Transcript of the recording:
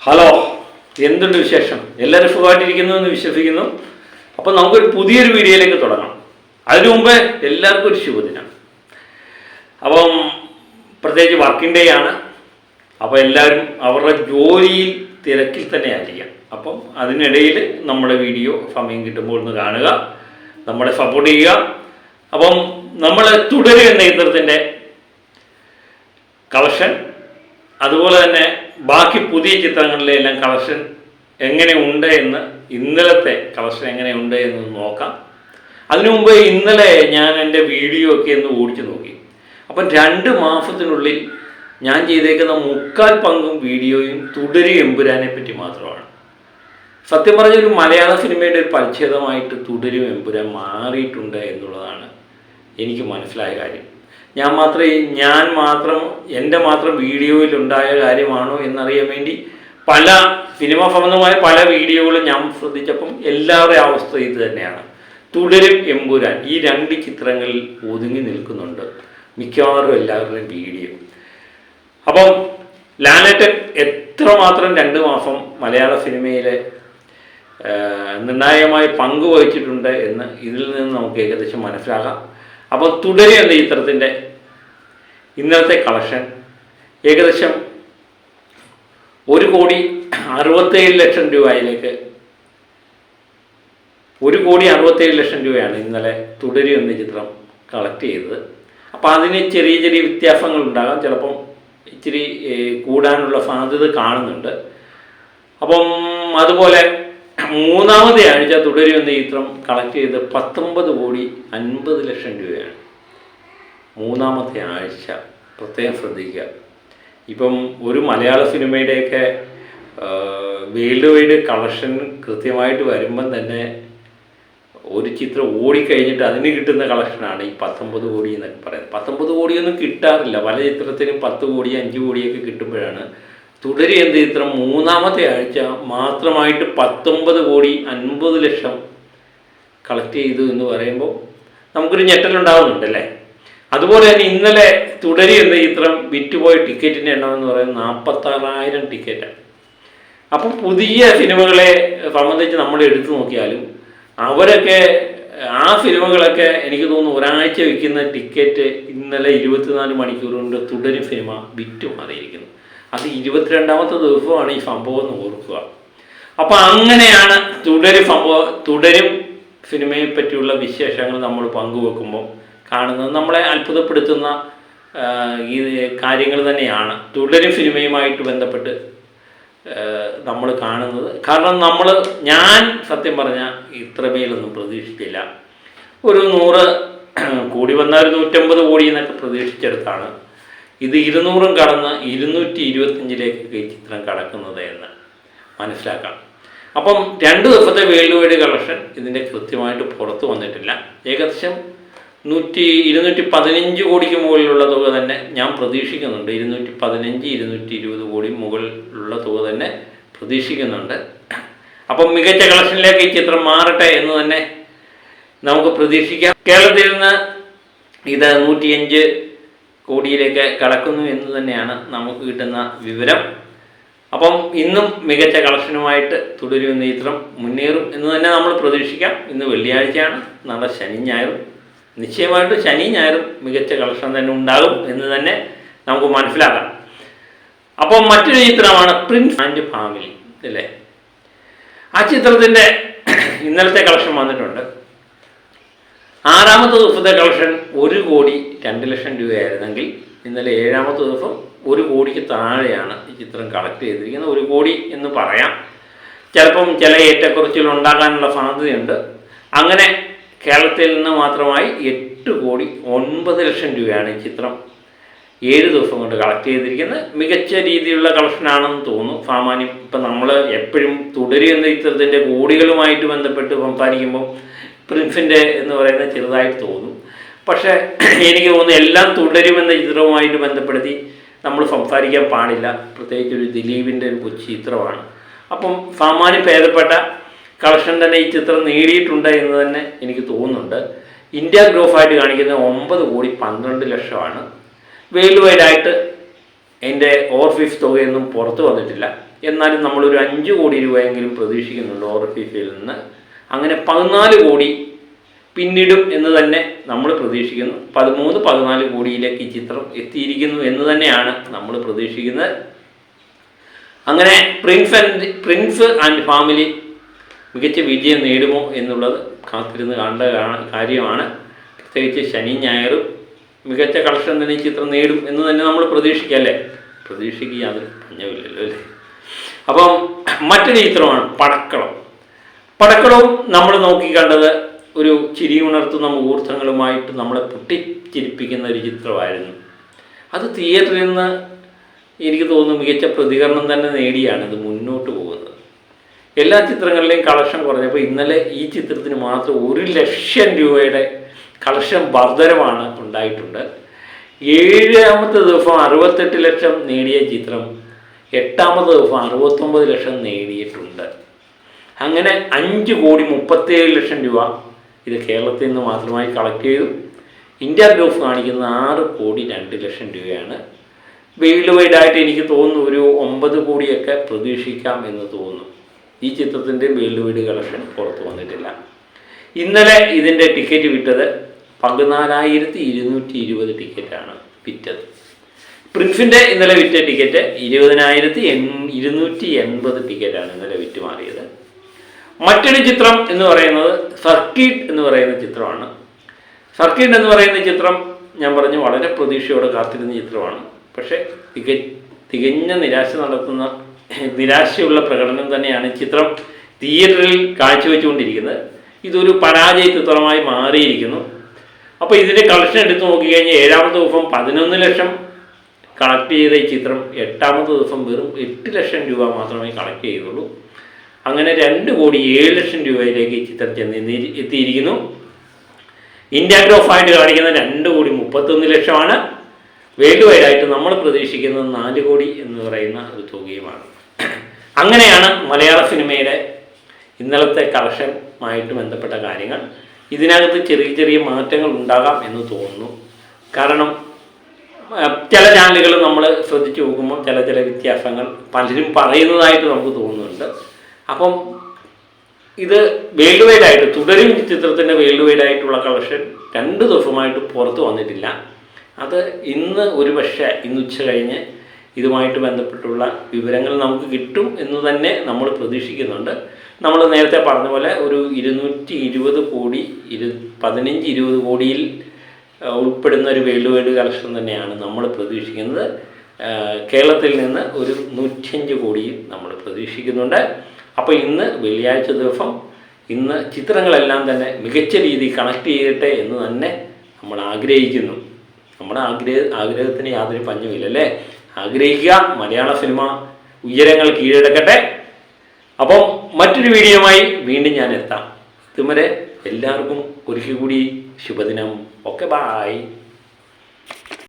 Hello, എന്തുണ്ട് വിശേഷം? എല്ലാവരും സുഖമായിട്ടിരിക്കുന്നു എന്ന് വിശ്വസിക്കുന്നു. അപ്പം നമുക്കൊരു പുതിയൊരു വീഡിയോയിലേക്ക് തുടങ്ങാം. അതിനു മുമ്പ് എല്ലാവർക്കും ഒരു ശുഭദിനം. അപ്പം പ്രത്യേകിച്ച് വർക്കിംഗ് ഡേ ആണ്. അപ്പോൾ എല്ലാവരും അവരുടെ ജോലിയിൽ തിരക്കിൽ തന്നെ ആയിരിക്കാം. അപ്പം അതിനിടയിൽ നമ്മുടെ വീഡിയോ സമയം കിട്ടുമ്പോൾ ഒന്ന് കാണുക, നമ്മളെ സപ്പോർട്ട് ചെയ്യുക. അപ്പം നമ്മൾ തുടരുക എന്ന ചിത്രത്തിൻ്റെ കളക്ഷൻ, അതുപോലെ തന്നെ ബാക്കി പുതിയ ചിത്രങ്ങളിലെ എല്ലാം കളക്ഷൻ എങ്ങനെയുണ്ട് എന്ന്, ഇന്നലത്തെ കളക്ഷൻ എങ്ങനെയുണ്ട് എന്ന് നോക്കാം. അതിനു മുമ്പ് ഇന്നലെ ഞാൻ എൻ്റെ വീഡിയോ ഒക്കെ ഒന്ന് ഓടിച്ചു നോക്കി. അപ്പം 2 മാസത്തിനുള്ളിൽ ഞാൻ ചെയ്തേക്കുന്ന 3/4 പങ്കും വീഡിയോയും തുടരും എമ്പുരാനെ പറ്റി മാത്രമാണ്. സത്യം പറഞ്ഞ ഒരു മലയാള സിനിമയുടെ ഒരു പരിച്ഛേദമായിട്ട് തുടരും എമ്പുരാൻ മാറിയിട്ടുണ്ട് എന്നുള്ളതാണ് എനിക്ക് മനസ്സിലായ കാര്യം. ഞാൻ മാത്രം എൻ്റെ മാത്രം വീഡിയോയിലുണ്ടായ കാര്യമാണോ എന്നറിയാൻ വേണ്ടി പല സിനിമ സംബന്ധമായ പല വീഡിയോകളും ഞാൻ ശ്രദ്ധിച്ചപ്പം എല്ലാവരുടെയും അവസ്ഥ ഇത് തന്നെയാണ്. തുടരും എമ്പുരാൻ ഈ 2 ചിത്രങ്ങളിൽ ഒതുങ്ങി നിൽക്കുന്നുണ്ട് മിക്കവാറും എല്ലാവരുടെയും വീഡിയോ. അപ്പം ലാലേട്ടൻ എത്രമാത്രം 2 മാസം മലയാള സിനിമയിലെ നിർണായകമായി പങ്കുവഹിച്ചിട്ടുണ്ട് എന്ന് ഇതിൽ നിന്ന് നമുക്ക് ഏകദേശം മനസ്സിലാക്കാം. അപ്പോൾ തുടരും എന്ന ചിത്രത്തിൻ്റെ ഇന്നലത്തെ കളക്ഷൻ ഏകദേശം 1,67,00,000 രൂപയിലേക്ക് 1,67,00,000 രൂപയാണ് ഇന്നലെ തുടരും എന്ന ചിത്രം കളക്ട് ചെയ്തത്. അപ്പോൾ അതിന് ചെറിയ ചെറിയ വ്യത്യാസങ്ങൾ ഉണ്ടാകാം, ചിലപ്പം ഇച്ചിരി കൂടാനുള്ള സാധ്യത കാണുന്നുണ്ട്. അപ്പം അതുപോലെ 3ാമത്തെ ആഴ്ച തുടരും എന്ന ചിത്രം കളക്ട് ചെയ്ത് 19,50,00,000 രൂപയാണ്. 3ാമത്തെ ആഴ്ച പ്രത്യേകം ശ്രദ്ധിക്കുക. ഇപ്പം ഒരു മലയാള സിനിമയുടെയൊക്കെ വേൾഡ് വൈഡ് കളക്ഷൻ കൃത്യമായിട്ട് വരുമ്പം തന്നെ ഒരു ചിത്രം ഓടിക്കഴിഞ്ഞിട്ട് അതിന് കിട്ടുന്ന കളക്ഷനാണ് ഈ 19 കോടി എന്നൊക്കെ പറയുന്നത്. 19 കോടിയൊന്നും കിട്ടാറില്ല. പല ചിത്രത്തിനും 10 കോടി 5 കോടിയൊക്കെ കിട്ടുമ്പോഴാണ് തുടരും എന്ന ചിത്രം 3ാമത്തെ ആഴ്ച മാത്രമായിട്ട് 19,50,00,000 കളക്ട് ചെയ്തു എന്ന് പറയുമ്പോൾ നമുക്കൊരു ഞെട്ടലുണ്ടാകുന്നുണ്ട് അല്ലേ. അതുപോലെ തന്നെ ഇന്നലെ തുടരും എന്ന ചിത്രം വിറ്റുപോയ ടിക്കറ്റിൻ്റെ എണ്ണം എന്ന് പറയുന്നത് 46,000 ടിക്കറ്റാണ്. അപ്പം പുതിയ സിനിമകളെ സംബന്ധിച്ച് നമ്മൾ എടുത്തു നോക്കിയാലും അവരൊക്കെ ആ സിനിമകളൊക്കെ എനിക്ക് തോന്നുന്നു ഒരാഴ്ച വിൽക്കുന്ന ടിക്കറ്റ് ഇന്നലെ 24 മണിക്കൂർ കൊണ്ട് തുടരും സിനിമ വിറ്റു മാറിയിരിക്കുന്നു. അത് 22ാമത്തെ ദിവസമാണ് ഈ സംഭവം എന്ന് ഓർക്കുക. അപ്പം അങ്ങനെയാണ് തുടരും സിനിമയെ പറ്റിയുള്ള വിശേഷങ്ങൾ നമ്മൾ പങ്കുവെക്കുമ്പോൾ കാണുന്നത്. നമ്മളെ അത്ഭുതപ്പെടുത്തുന്ന ഈ കാര്യങ്ങൾ തന്നെയാണ് തുടരും സിനിമയുമായിട്ട് ബന്ധപ്പെട്ട് നമ്മൾ കാണുന്നത്. കാരണം ഞാൻ സത്യം പറഞ്ഞാൽ ഇത്രമേലൊന്നും പ്രതീക്ഷിച്ചില്ല. ഒരു 100 കൂടി വന്ന ഒരു 150 കോടി എന്നൊക്കെ പ്രതീക്ഷിച്ചെടുത്താണ് ഇത് 200 കടന്ന് 225 ഈ ചിത്രം കടക്കുന്നത് എന്ന് മനസ്സിലാക്കാം. അപ്പം 2 ദിവസത്തെ വേൾഡ് വൈഡ് കളക്ഷൻ ഇതിൻ്റെ കൃത്യമായിട്ട് പുറത്ത് വന്നിട്ടില്ല. ഏകദേശം 215 കോടിക്ക് മുകളിലുള്ള തുക തന്നെ ഞാൻ പ്രതീക്ഷിക്കുന്നുണ്ട്. 215, 220 കോടി മുകളിലുള്ള തുക തന്നെ പ്രതീക്ഷിക്കുന്നുണ്ട്. അപ്പം മികച്ച കളക്ഷനിലേക്ക് ഈ ചിത്രം മാറട്ടെ എന്ന് തന്നെ നമുക്ക് പ്രതീക്ഷിക്കാം. കേരളത്തിൽ നിന്ന് ഇത് 105 കോടിയിലേക്ക് കടക്കുന്നു എന്ന് തന്നെയാണ് നമുക്ക് കിട്ടുന്ന വിവരം. അപ്പം ഇന്നും മികച്ച കളക്ഷനുമായിട്ട് തുടരും എന്ന ചിത്രം മുന്നേറും എന്ന് തന്നെ നമ്മൾ പ്രതീക്ഷിക്കാം. ഇന്ന് വെള്ളിയാഴ്ചയാണ്, നാളെ ശനി ഞായറും, നിശ്ചയമായിട്ടും ശനി ഞായറും മികച്ച കളക്ഷൻ തന്നെ ഉണ്ടാകും എന്ന് തന്നെ നമുക്ക് മനസ്സിലാക്കാം. അപ്പം മറ്റൊരു ചിത്രമാണ് പ്രിൻസ് ആൻഡ് ഫാമിലി അല്ലേ. ആ ചിത്രത്തിൻ്റെ ഇന്നലത്തെ കളക്ഷൻ വന്നിട്ടുണ്ട്. 6ാമത്തെ ദിവസത്തെ കളക്ഷൻ 1,02,00,000 രൂപയായിരുന്നെങ്കിൽ ഇന്നലെ 7ാമത്തെ ദിവസം 1 കോടിക്ക് താഴെയാണ് ഈ ചിത്രം കളക്ട് ചെയ്തിരിക്കുന്നത്. 1 കോടി എന്ന് പറയാം. ചിലപ്പം ചില ഏറ്റക്കുറച്ചിൽ ഉണ്ടാകാനുള്ള സാധ്യതയുണ്ട്. അങ്ങനെ കേരളത്തിൽ നിന്ന് മാത്രമായി 8,09,00,000 രൂപയാണ് ഈ ചിത്രം 7 ദിവസം കൊണ്ട് കളക്ട് ചെയ്തിരിക്കുന്നത്. മികച്ച രീതിയിലുള്ള കളക്ഷനാണെന്ന് തോന്നുന്നു. സാമാന്യം ഇപ്പം നമ്മൾ എപ്പോഴും തുടരും എന്ന ചിത്രത്തിൻ്റെ കോടികളുമായിട്ട് ബന്ധപ്പെട്ട് സംസാരിക്കുമ്പോൾ പ്രിൻസിൻ്റെ എന്ന് പറയുന്നത് ചെറുതായിട്ട് തോന്നും. പക്ഷേ എനിക്ക് തോന്നുന്നു എല്ലാം തുടരുമെന്ന ചിത്രവുമായിട്ട് ബന്ധപ്പെടുത്തി നമ്മൾ സംസാരിക്കാൻ പാടില്ല. പ്രത്യേകിച്ച് ഒരു ദിലീപിൻ്റെ ഒരു കൊച്ചു ചിത്രമാണ്. അപ്പം സാമാന്യം ഭേദപ്പെട്ട കളക്ഷൻ തന്നെ ഈ ചിത്രം നേടിയിട്ടുണ്ട് എന്ന് തന്നെ എനിക്ക് തോന്നുന്നുണ്ട്. ഇന്ത്യ ഗ്രോഫായിട്ട് കാണിക്കുന്നത് 9,12,00,000 വേൾഡ് വൈഡായിട്ട് അതിൻ്റെ ഓവർഫീസ് തുകയൊന്നും പുറത്തു വന്നിട്ടില്ല. എന്നാലും നമ്മളൊരു 5 കോടി രൂപയെങ്കിലും പ്രതീക്ഷിക്കുന്നുണ്ട് ഓവർഫീസിൽ നിന്ന്. അങ്ങനെ 14 കോടി പിന്നിടും എന്ന് തന്നെ നമ്മൾ പ്രതീക്ഷിക്കുന്നു. 13-14 കോടിയിലേക്ക് ഈ ചിത്രം എത്തിയിരിക്കുന്നു എന്ന് തന്നെയാണ് നമ്മൾ പ്രതീക്ഷിക്കുന്നത്. അങ്ങനെ പ്രിൻസ് ആൻഡ് ഫാമിലി മികച്ച വിജയം നേടുമോ എന്നുള്ളത് കാത്തിരുന്ന് കാണേണ്ട കാര്യമാണ്. പ്രത്യേകിച്ച് ശനി ഞായറും മികച്ച കളക്ഷൻ തന്നെ ഈ ചിത്രം നേടും എന്ന് തന്നെ നമ്മൾ പ്രതീക്ഷിക്കാം അല്ലേ? പ്രതീക്ഷിക്കുക യാതൊരു പഞ്ഞമില്ലല്ലോ അല്ലേ? അപ്പം മറ്റൊരു ചിത്രമാണ് പടക്കളം. പടക്കളവും നമ്മൾ നോക്കിക്കണ്ടത് ഒരു ചിരി ഉണർത്തുന്ന മുഹൂർത്തങ്ങളുമായിട്ട് നമ്മളെ പൊട്ടിച്ചിരിപ്പിക്കുന്ന ഒരു ചിത്രമായിരുന്നു. അത് തിയേറ്ററിൽ നിന്ന് എനിക്ക് തോന്നുന്നു മികച്ച പ്രതികരണം തന്നെ നേടിയാണ് ഇത് മുന്നോട്ട് പോകുന്നത്. എല്ലാ ചിത്രങ്ങളിലെയും കളക്ഷൻ കുറഞ്ഞപ്പോൾ ഇന്നലെ ഈ ചിത്രത്തിന് മാത്രം 1 ലക്ഷം രൂപയുടെ കളക്ഷൻ വർധനമാണ് ഉണ്ടായിട്ടുണ്ട്. 7ാമത്തെ ദിവസം 68 ലക്ഷം നേടിയ ചിത്രം 8ാമത്തെ ദിവസം 69 ലക്ഷം നേടിയിട്ടുണ്ട്. അങ്ങനെ 5,37,00,000 രൂപ ഇത് കേരളത്തിൽ നിന്ന് മാത്രമായി കളക്ട് ചെയ്തു. ഇന്ത്യ ഗ്രൂപ്പ് കാണിക്കുന്ന 6,02,00,000 രൂപയാണ്. വേൾഡ് വൈഡായിട്ട് എനിക്ക് തോന്നുന്നു ഒരു 9 കോടിയൊക്കെ പ്രതീക്ഷിക്കാം എന്ന് തോന്നുന്നു. ഈ ചിത്രത്തിൻ്റെ വേൾഡ് വൈഡ് കളക്ഷൻ പുറത്തു വന്നിട്ടില്ല. ഇന്നലെ ഇതിൻ്റെ ടിക്കറ്റ് വിറ്റത് 14,220 ടിക്കറ്റാണ് വിറ്റത്. പ്രിൻസിൻ്റെ ഇന്നലെ വിറ്റ ടിക്കറ്റ് 20,280 ടിക്കറ്റാണ് ഇന്നലെ വിറ്റ് മാറിയത്. മറ്റൊരു ചിത്രം എന്ന് പറയുന്നത് സർക്കിട്ട് എന്ന് പറയുന്ന ചിത്രമാണ്. സർക്കിട്ട് എന്ന് പറയുന്ന ചിത്രം ഞാൻ പറഞ്ഞു വളരെ പ്രതീക്ഷയോടെ കാത്തിരുന്ന ചിത്രമാണ്. പക്ഷേ തികഞ്ഞ നിരാശയുള്ള പ്രകടനം തന്നെയാണ് ചിത്രം തിയേറ്ററിൽ കാഴ്ചവെച്ചുകൊണ്ടിരിക്കുന്നത്. ഇതൊരു പരാജയ ചിത്രമായി മാറിയിരിക്കുന്നു. അപ്പോൾ ഇതിൻ്റെ കളക്ഷൻ എടുത്ത് നോക്കിക്കഴിഞ്ഞാൽ 7ാമത്തെ ദിവസം 11 ലക്ഷം കളക്ട് ചെയ്ത ഈ ചിത്രം 8ാമത്തെ ദിവസം വെറും 8 ലക്ഷം രൂപ മാത്രമേ കളക്ട് ചെയ്തുള്ളൂ. അങ്ങനെ 2,07,00,000 രൂപയിലേക്ക് ഈ ചിത്രം എത്തിയിരിക്കുന്നു. ഇന്ത്യ ഗ്രോഫായിട്ട് കാണിക്കുന്ന 2,31,00,000 വേൾഡ് വൈഡായിട്ട് നമ്മൾ പ്രതീക്ഷിക്കുന്നത് 4 കോടി എന്ന് പറയുന്ന ഒരു തുകയുമാണ്. അങ്ങനെയാണ് മലയാള സിനിമയുടെ ഇന്നലത്തെ കളക്ഷനുമായിട്ട് ബന്ധപ്പെട്ട കാര്യങ്ങൾ. ഇതിനകത്ത് ചെറിയ ചെറിയ മാറ്റങ്ങൾ ഉണ്ടാകാം എന്ന് തോന്നുന്നു. കാരണം ചില ചാനലുകൾ നമ്മൾ ശ്രദ്ധിച്ചു നോക്കുമ്പോൾ ചില വ്യത്യാസങ്ങൾ പലരും പറയുന്നതായിട്ട് നമുക്ക് തോന്നുന്നുണ്ട്. അപ്പം ഇത് വേൾഡ് വൈഡായിട്ട് തുടരും ചിത്രത്തിൻ്റെ വേൾഡ് വൈഡായിട്ടുള്ള കളക്ഷൻ 2 ദിവസമായിട്ട് പുറത്ത് വന്നിട്ടില്ല. അത് ഇന്ന് ഇന്ന് ഉച്ച കഴിഞ്ഞ് ഇതുമായിട്ട് ബന്ധപ്പെട്ടുള്ള വിവരങ്ങൾ നമുക്ക് കിട്ടും എന്ന് തന്നെ നമ്മൾ പ്രതീക്ഷിക്കുന്നുണ്ട്. നമ്മൾ നേരത്തെ പറഞ്ഞ പോലെ ഒരു 220 കോടി 15-20 കോടിയിൽ ഉൾപ്പെടുന്ന ഒരു വേൾഡ് വൈഡ് കളക്ഷൻ തന്നെയാണ് നമ്മൾ പ്രതീക്ഷിക്കുന്നത്. കേരളത്തിൽ നിന്ന് ഒരു 105 കോടിയിൽ നമ്മൾ പ്രതീക്ഷിക്കുന്നുണ്ട്. അപ്പോൾ ഇന്ന് വെള്ളിയാഴ്ച ദിവസം ഇന്ന് ചിത്രങ്ങളെല്ലാം തന്നെ മികച്ച രീതിയിൽ കണക്ട് ചെയ്യട്ടെ എന്ന് തന്നെ നമ്മൾ ആഗ്രഹിക്കുന്നു. നമ്മുടെ ആഗ്രഹത്തിന് യാതൊരു പഞ്ഞുമില്ലല്ലേ? ആഗ്രഹിക്കുക, മലയാള സിനിമ ഉയരങ്ങൾ കീഴടക്കട്ടെ. അപ്പം മറ്റൊരു വീഡിയോയുമായി വീണ്ടും ഞാൻ എത്താം. ഇതുവരെ എല്ലാവർക്കും ഒരിക്കൽ കൂടി ശുഭദിനം. Okay, bye.